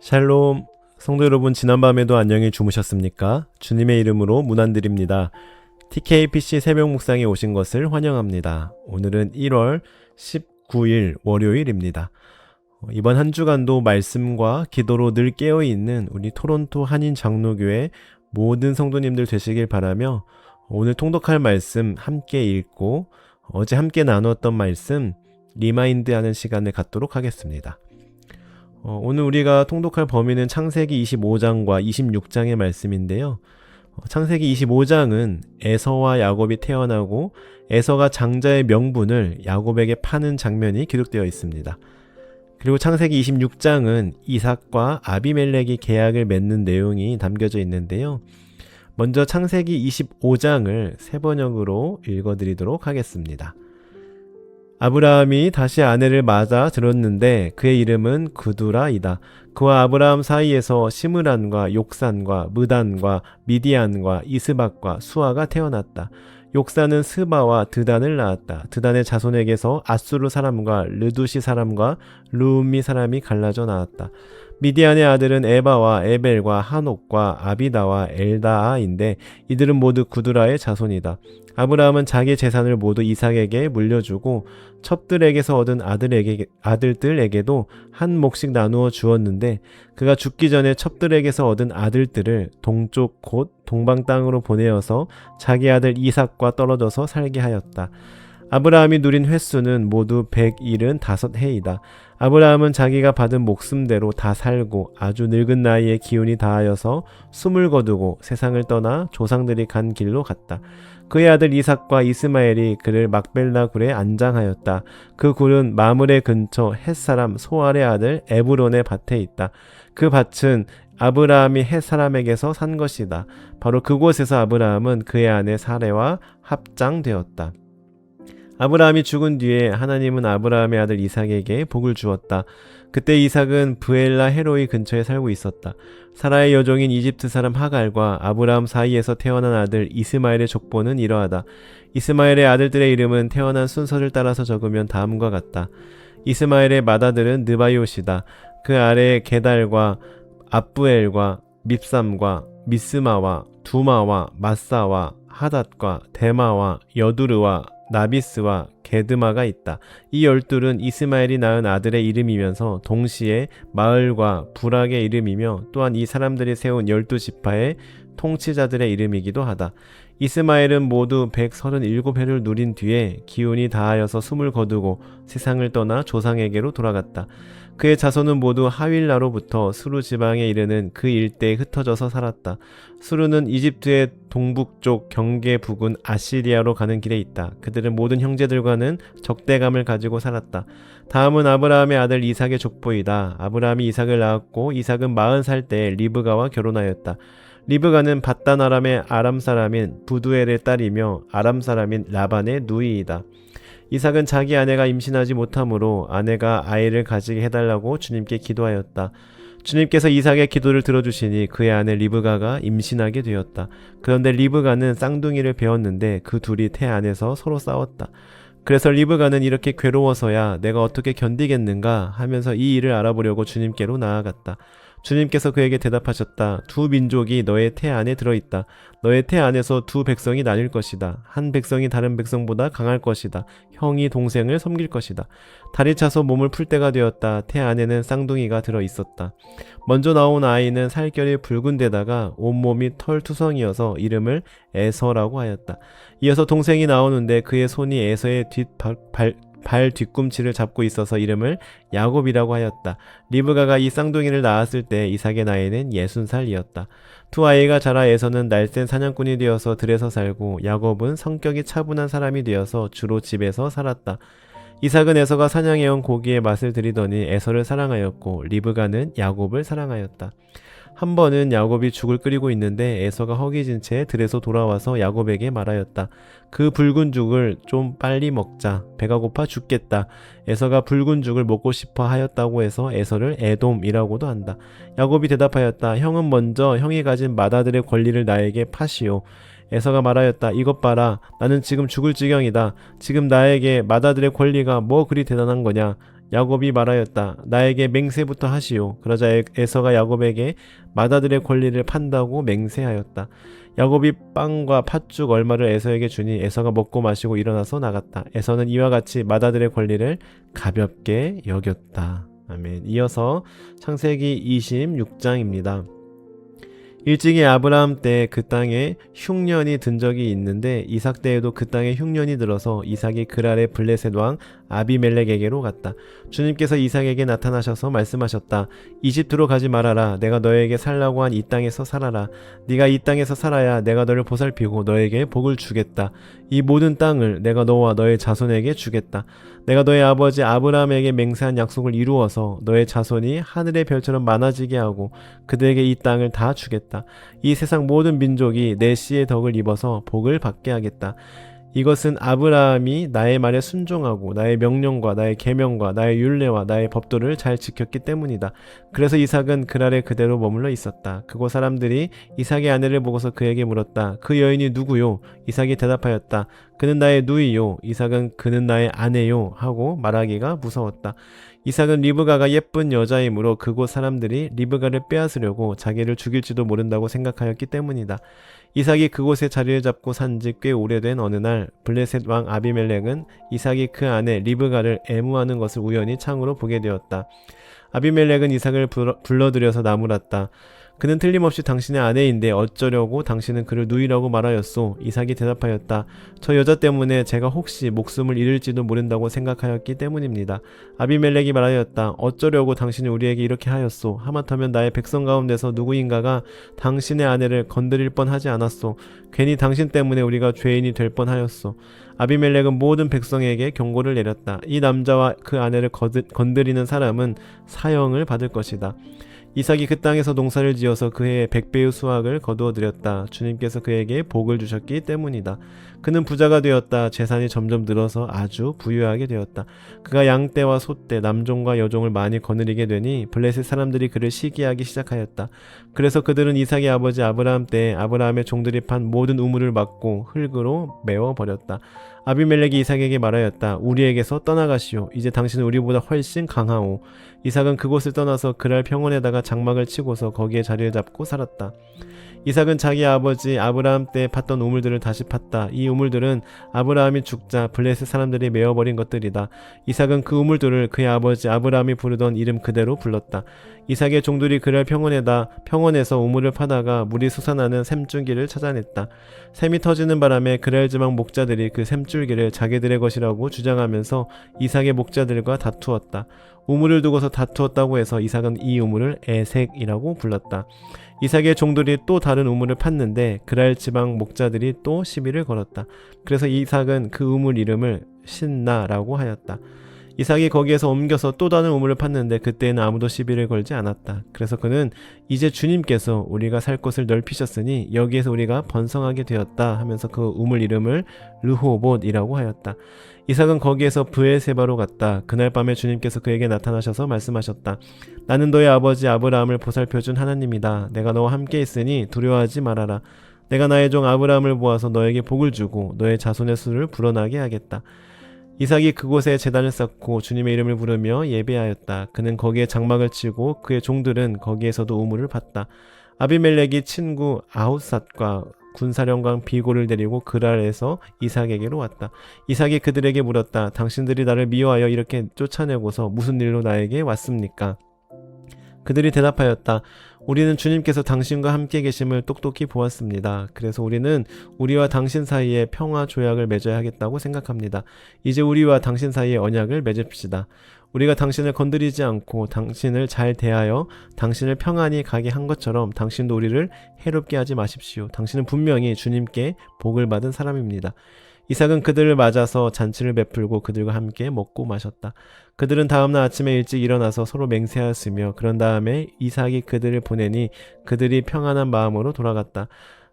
샬롬, 성도 여러분, 지난밤에도 안녕히 주무셨습니까? 주님의 이름으로 문안드립니다. TKPC 새벽 묵상에 오신 것을 환영합니다. 오늘은 1월 19일 월요일입니다. 이번 한 주간도 말씀과 기도로 늘 깨어있는 우리 토론토 한인 장로교회 모든 성도님들 되시길 바라며 오늘 통독할 말씀 함께 읽고 어제 함께 나누었던 말씀 리마인드하는 시간을 갖도록 하겠습니다. 오늘 우리가 통독할 범위는 창세기 25장과 26장의 말씀인데요. 창세기 25장은 에서와 야곱이 태어나고 에서가 장자의 명분을 야곱에게 파는 장면이 기록되어 있습니다. 그리고 창세기 26장은 이삭과 아비멜렉이 계약을 맺는 내용이 담겨져 있는데요. 먼저 창세기 25장을 세 번역으로 읽어드리도록 하겠습니다. 아브라함이 다시 아내를 맞아 들었는데 그의 이름은 그두라이다. 그와 아브라함 사이에서 시므란과 욕산과 무단과 미디안과 이스박과 수아가 태어났다. 욕산은 스바와 드단을 낳았다. 드단의 자손에게서 아수르 사람과 르두시 사람과 루음미 사람이 갈라져 나왔다. 미디안의 아들은 에바와 에벨과 한옥과 아비다와 엘다아인데 이들은 모두 구두라의 자손이다. 아브라함은 자기 재산을 모두 이삭에게 물려주고 첩들에게서 얻은 아들들에게도 한 몫씩 나누어 주었는데 그가 죽기 전에 첩들에게서 얻은 아들들을 동쪽 곧 동방 땅으로 보내어서 자기 아들 이삭과 떨어져서 살게 하였다. 아브라함이 누린 횟수는 모두 175해이다. 아브라함은 자기가 받은 목숨대로 다 살고 아주 늙은 나이에 기운이 다하여서 숨을 거두고 세상을 떠나 조상들이 간 길로 갔다. 그의 아들 이삭과 이스마엘이 그를 막벨라 굴에 안장하였다. 그 굴은 마므레 근처 헷사람 소알의 아들 에브론의 밭에 있다. 그 밭은 아브라함이 헷사람에게서 산 것이다. 바로 그곳에서 아브라함은 그의 아내 사레와 합장되었다. 아브라함이 죽은 뒤에 하나님은 아브라함의 아들 이삭에게 복을 주었다. 그때 이삭은 브엘라 헤로이 근처에 살고 있었다. 사라의 여종인 이집트 사람 하갈과 아브라함 사이에서 태어난 아들 이스마엘의 족보는 이러하다. 이스마엘의 아들들의 이름은 태어난 순서를 따라서 적으면 다음과 같다. 이스마엘의 맏아들은 느바요시다. 그 아래에 게달과 압부엘과 밉삼과 미스마와 두마와 마사와 하닷과 데마와 여두르와 나비스와 게드마가 있다. 이 12은 이스마엘이 낳은 아들의 이름이면서 동시에 마을과 부락의 이름이며 또한 이 사람들이 세운 12지파의 통치자들의 이름이기도 하다. 이스마엘은 모두 137해를 누린 뒤에 기운이 다하여서 숨을 거두고 세상을 떠나 조상에게로 돌아갔다. 그의 자손은 모두 하윌라로부터 수르 지방에 이르는 그 일대에 흩어져서 살았다. 수르는 이집트의 동북쪽 경계 부근 아시리아로 가는 길에 있다. 그들은 모든 형제들과는 적대감을 가지고 살았다. 다음은 아브라함의 아들 이삭의 족보이다. 아브라함이 이삭을 낳았고 이삭은 40살 때 리브가와 결혼하였다. 리브가는 밧단 아람의 아람 사람인 부두엘의 딸이며 아람 사람인 라반의 누이이다. 이삭은 자기 아내가 임신하지 못하므로 아내가 아이를 가지게 해달라고 주님께 기도하였다. 주님께서 이삭의 기도를 들어주시니 그의 아내 리브가가 임신하게 되었다. 그런데 리브가는 쌍둥이를 배웠는데 그 둘이 태 안에서 서로 싸웠다. 그래서 리브가는 이렇게 괴로워서야 내가 어떻게 견디겠는가 하면서 이 일을 알아보려고 주님께로 나아갔다. 주님께서 그에게 대답하셨다. 두 민족이 너의 태 안에 들어있다. 너의 태 안에서 두 백성이 나뉠 것이다. 한 백성이 다른 백성보다 강할 것이다. 형이 동생을 섬길 것이다. 달이 차서 몸을 풀 때가 되었다. 태 안에는 쌍둥이가 들어있었다. 먼저 나온 아이는 살결이 붉은 데다가 온몸이 털투성이어서 이름을 에서라고 하였다. 이어서 동생이 나오는데 그의 손이 에서의 발 뒤꿈치를 잡고 있어서 이름을 야곱이라고 하였다. 리브가가 이 쌍둥이를 낳았을 때 이삭의 나이는 60살이었다. 두 아이가 자라 에서는 날쌘 사냥꾼이 되어서 들에서 살고 야곱은 성격이 차분한 사람이 되어서 주로 집에서 살았다. 이삭은 에서가 사냥해온 고기의 맛을 들이더니 에서를 사랑하였고 리브가는 야곱을 사랑하였다. 한 번은 야곱이 죽을 끓이고 있는데 에서가 허기진 채 들에서 돌아와서 야곱에게 말하였다. 그 붉은 죽을 좀 빨리 먹자. 배가 고파 죽겠다. 에서가 붉은 죽을 먹고 싶어 하였다고 해서 에서를 에돔이라고도 한다. 야곱이 대답하였다. 형은 먼저 형이 가진 맏아들의 권리를 나에게 파시오. 에서가 말하였다. 이것 봐라. 나는 지금 죽을 지경이다. 지금 나에게 맏아들의 권리가 뭐 그리 대단한 거냐. 야곱이 말하였다. 나에게 맹세부터 하시오. 그러자 에서가 야곱에게 맏아들의 권리를 판다고 맹세하였다. 야곱이 빵과 팥죽 얼마를 에서에게 주니 에서가 먹고 마시고 일어나서 나갔다. 에서는 이와 같이 맏아들의 권리를 가볍게 여겼다. 아멘. 이어서 창세기 26장입니다. 일찍이 아브라함 때 그 땅에 흉년이 든 적이 있는데 이삭 때에도 그 땅에 흉년이 들어서 이삭이 그랄의 블레셋 왕 아비멜렉에게로 갔다. 주님께서 이삭에게 나타나셔서 말씀하셨다. 이집트로 가지 말아라. 내가 너에게 살라고 한 이 땅에서 살아라. 네가 이 땅에서 살아야 내가 너를 보살피고 너에게 복을 주겠다. 이 모든 땅을 내가 너와 너의 자손에게 주겠다. 내가 너의 아버지 아브라함에게 맹세한 약속을 이루어서 너의 자손이 하늘의 별처럼 많아지게 하고 그들에게 이 땅을 다 주겠다. 이 세상 모든 민족이 내 씨의 덕을 입어서 복을 받게 하겠다. 이것은 아브라함이 나의 말에 순종하고 나의 명령과 나의 계명과 나의 율례와 나의 법도를 잘 지켰기 때문이다. 그래서 이삭은 그랄에 그대로 머물러 있었다. 그곳 사람들이 이삭의 아내를 보고서 그에게 물었다. 그 여인이 누구요? 이삭이 대답하였다. 그는 나의 누이요. 이삭은 그는 나의 아내요. 하고 말하기가 무서웠다. 이삭은 리브가가 예쁜 여자이므로 그곳 사람들이 리브가를 빼앗으려고 자기를 죽일지도 모른다고 생각하였기 때문이다. 이삭이 그곳에 자리를 잡고 산 지 꽤 오래된 어느 날 블레셋 왕 아비멜렉은 이삭이 그 아내 리브가를 애무하는 것을 우연히 창으로 보게 되었다. 아비멜렉은 이삭을 불러들여서 나무랐다. 그는 틀림없이 당신의 아내인데 어쩌려고 당신은 그를 누이라고 말하였소. 이삭이 대답하였다. 저 여자 때문에 제가 혹시 목숨을 잃을지도 모른다고 생각하였기 때문입니다. 아비멜렉이 말하였다. 어쩌려고 당신이 우리에게 이렇게 하였소. 하마터면 나의 백성 가운데서 누구인가가 당신의 아내를 건드릴 뻔하지 않았소. 괜히 당신 때문에 우리가 죄인이 될 뻔하였소. 아비멜렉은 모든 백성에게 경고를 내렸다. 이 남자와 그 아내를 건드리는 사람은 사형을 받을 것이다. 이삭이 그 땅에서 농사를 지어서 그 해에 100배의 수확을 거두어 드렸다. 주님께서 그에게 복을 주셨기 때문이다. 그는 부자가 되었다. 재산이 점점 늘어서 아주 부유하게 되었다. 그가 양떼와 소떼, 남종과 여종을 많이 거느리게 되니 블레셋 사람들이 그를 시기하기 시작하였다. 그래서 그들은 이삭의 아버지 아브라함 때에 아브라함의 종들이 판 모든 우물을 막고 흙으로 메워버렸다. 아비멜렉이 이삭에게 말하였다. 우리에게서 떠나가시오. 이제 당신은 우리보다 훨씬 강하오. 이삭은 그곳을 떠나서 그랄 평원에다가 장막을 치고서 거기에 자리를 잡고 살았다. 이삭은 자기 아버지 아브라함 때 팠던 우물들을 다시 팠다. 이 우물들은 아브라함이 죽자 블레셋 사람들이 메어버린 것들이다. 이삭은 그 우물들을 그의 아버지 아브라함이 부르던 이름 그대로 불렀다. 이삭의 종들이 그랄 평원에서 우물을 파다가 물이 솟아나는 샘줄기를 찾아냈다. 샘이 터지는 바람에 그랄 지방 목자들이 그 샘줄기를 자기들의 것이라고 주장하면서 이삭의 목자들과 다투었다. 우물을 두고서 다투었다고 해서 이삭은 이 우물을 에색이라고 불렀다. 이삭의 종들이 또 다른 우물을 팠는데 그랄 지방 목자들이 또 시비를 걸었다. 그래서 이삭은 그 우물 이름을 신나라고 하였다. 이삭이 거기에서 옮겨서 또 다른 우물을 팠는데 그때는 아무도 시비를 걸지 않았다. 그래서 그는 이제 주님께서 우리가 살 곳을 넓히셨으니 여기에서 우리가 번성하게 되었다 하면서 그 우물 이름을 르호봇이라고 하였다. 이삭은 거기에서 브엘세바로 갔다. 그날 밤에 주님께서 그에게 나타나셔서 말씀하셨다. 나는 너의 아버지 아브라함을 보살펴준 하나님이다. 내가 너와 함께 있으니 두려워하지 말아라. 내가 나의 종 아브라함을 모아서 너에게 복을 주고 너의 자손의 수를 불어나게 하겠다. 이삭이 그곳에 제단을 쌓고 주님의 이름을 부르며 예배하였다. 그는 거기에 장막을 치고 그의 종들은 거기에서도 우물을 팠다. 아비멜렉이 친구 아웃삿과 군사령관 비고를 데리고 그랄에서 이삭에게로 왔다. 이삭이 그들에게 물었다. 당신들이 나를 미워하여 이렇게 쫓아내고서 무슨 일로 나에게 왔습니까? 그들이 대답하였다. 우리는 주님께서 당신과 함께 계심을 똑똑히 보았습니다. 그래서 우리는 우리와 당신 사이에 평화 조약을 맺어야 하겠다고 생각합니다. 이제 우리와 당신 사이에 언약을 맺읍시다. 우리가 당신을 건드리지 않고 당신을 잘 대하여 당신을 평안히 가게 한 것처럼 당신도 우리를 해롭게 하지 마십시오. 당신은 분명히 주님께 복을 받은 사람입니다. 이삭은 그들을 맞아서 잔치를 베풀고 그들과 함께 먹고 마셨다. 그들은 다음날 아침에 일찍 일어나서 서로 맹세하였으며 그런 다음에 이삭이 그들을 보내니 그들이 평안한 마음으로 돌아갔다.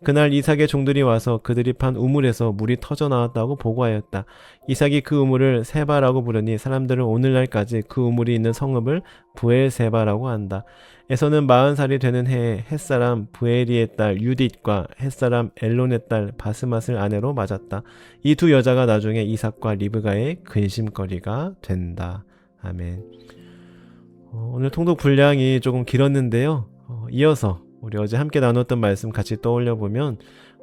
그날 이삭의 종들이 와서 그들이 판 우물에서 물이 터져 나왔다고 보고하였다. 이삭이 그 우물을 세바라고 부르니 사람들은 오늘날까지 그 우물이 있는 성읍을 부엘세바라고 한다. 에서는 40살이 되는 해에 햇사람 부에리의 딸 유딧과 햇사람 엘론의 딸 바스맛을 아내로 맞았다. 이 두 여자가 나중에 이삭과 리브가의 근심거리가 된다. 아멘. 오늘 통독 분량이 조금 길었는데요. 이어서 우리 어제 함께 나눴던 말씀 같이 떠올려 보면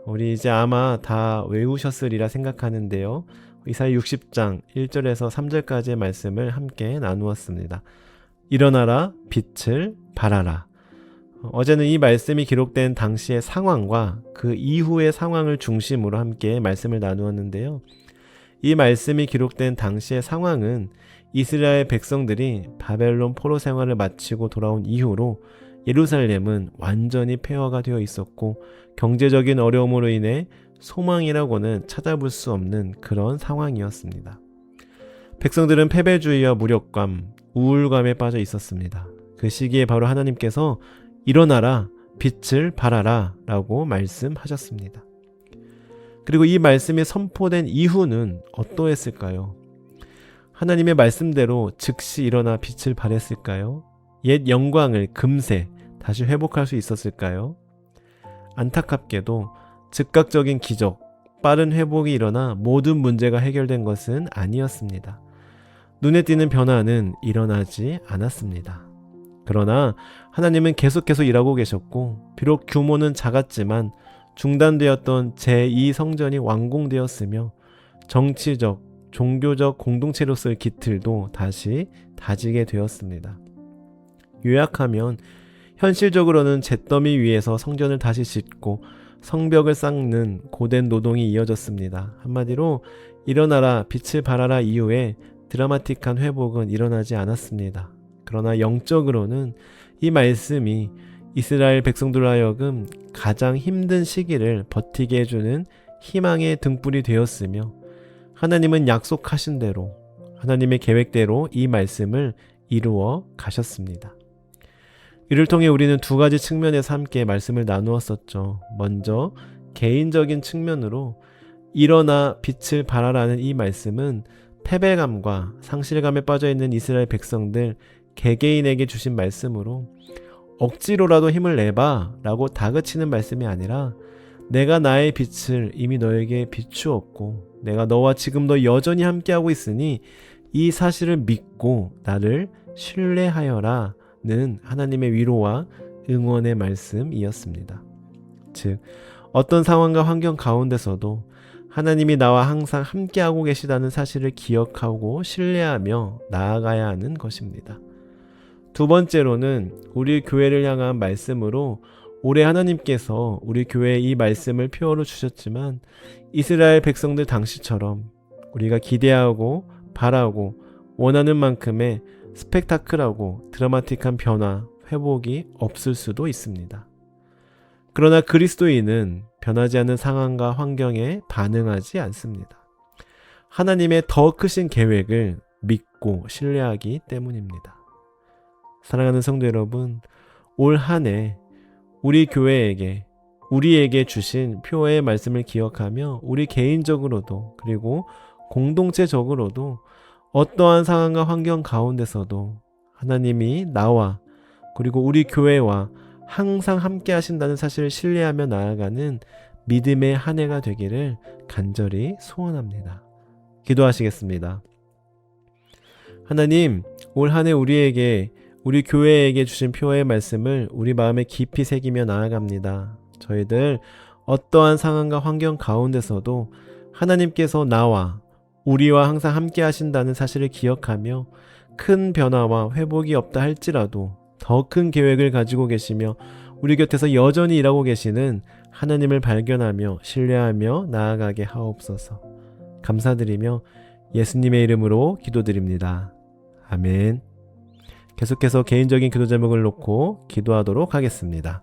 우리 이제 아마 다 외우셨으리라 생각하는데요. 이사야 60장 1절에서 3절까지의 말씀을 함께 나누었습니다. 일어나라, 빛을 발하라. 어제는 이 말씀이 기록된 당시의 상황과 그 이후의 상황을 중심으로 함께 말씀을 나누었는데요. 이 말씀이 기록된 당시의 상황은 이스라엘 백성들이 바벨론 포로 생활을 마치고 돌아온 이후로 예루살렘은 완전히 폐허가 되어 있었고 경제적인 어려움으로 인해 소망이라고는 찾아볼 수 없는 그런 상황이었습니다. 백성들은 패배주의와 무력감, 우울감에 빠져 있었습니다. 그 시기에 바로 하나님께서 일어나라, 빛을 발하라 라고 말씀하셨습니다. 그리고 이 말씀이 선포된 이후는 어떠했을까요? 하나님의 말씀대로 즉시 일어나 빛을 발했을까요? 옛 영광을 금세 다시 회복할 수 있었을까요? 안타깝게도 즉각적인 기적, 빠른 회복이 일어나 모든 문제가 해결된 것은 아니었습니다. 눈에 띄는 변화는 일어나지 않았습니다. 그러나 하나님은 계속해서 일하고 계셨고 비록 규모는 작았지만 중단되었던 제2성전이 완공되었으며 정치적, 종교적 공동체로서의 기틀도 다시 다지게 되었습니다. 요약하면 현실적으로는 잿더미 위에서 성전을 다시 짓고 성벽을 쌓는 고된 노동이 이어졌습니다. 한마디로 일어나라 빛을 발하라 이후에 드라마틱한 회복은 일어나지 않았습니다. 그러나 영적으로는 이 말씀이 이스라엘 백성들로 하여금 가장 힘든 시기를 버티게 해주는 희망의 등불이 되었으며 하나님은 약속하신 대로 하나님의 계획대로 이 말씀을 이루어 가셨습니다. 이를 통해 우리는 두 가지 측면에서 함께 말씀을 나누었었죠. 먼저 개인적인 측면으로 일어나 빛을 발하라는 이 말씀은 패배감과 상실감에 빠져있는 이스라엘 백성들 개개인에게 주신 말씀으로 억지로라도 힘을 내봐 라고 다그치는 말씀이 아니라 내가 나의 빛을 이미 너에게 비추었고 내가 너와 지금도 여전히 함께하고 있으니 이 사실을 믿고 나를 신뢰하여라 는 하나님의 위로와 응원의 말씀이었습니다. 즉 어떤 상황과 환경 가운데서도 하나님이 나와 항상 함께하고 계시다는 사실을 기억하고 신뢰하며 나아가야 하는 것입니다. 두 번째로는 우리 교회를 향한 말씀으로 올해 하나님께서 우리 교회에 이 말씀을 표어로 주셨지만 이스라엘 백성들 당시처럼 우리가 기대하고 바라고 원하는 만큼의 스펙타클하고 드라마틱한 변화, 회복이 없을 수도 있습니다. 그러나 그리스도인은 변하지 않는 상황과 환경에 반응하지 않습니다. 하나님의 더 크신 계획을 믿고 신뢰하기 때문입니다. 사랑하는 성도 여러분, 올 한 해 우리 교회에게 우리에게 주신 표어의 말씀을 기억하며 우리 개인적으로도 그리고 공동체적으로도 어떠한 상황과 환경 가운데서도 하나님이 나와 그리고 우리 교회와 항상 함께 하신다는 사실을 신뢰하며 나아가는 믿음의 한 해가 되기를 간절히 소원합니다. 기도하시겠습니다. 하나님, 올 한 해 우리에게 우리 교회에게 주신 표어의 말씀을 우리 마음에 깊이 새기며 나아갑니다. 저희들 어떠한 상황과 환경 가운데서도 하나님께서 나와 우리와 항상 함께 하신다는 사실을 기억하며 큰 변화와 회복이 없다 할지라도 더 큰 계획을 가지고 계시며 우리 곁에서 여전히 일하고 계시는 하나님을 발견하며 신뢰하며 나아가게 하옵소서. 감사드리며 예수님의 이름으로 기도드립니다. 아멘. 계속해서 개인적인 기도 제목을 놓고 기도하도록 하겠습니다.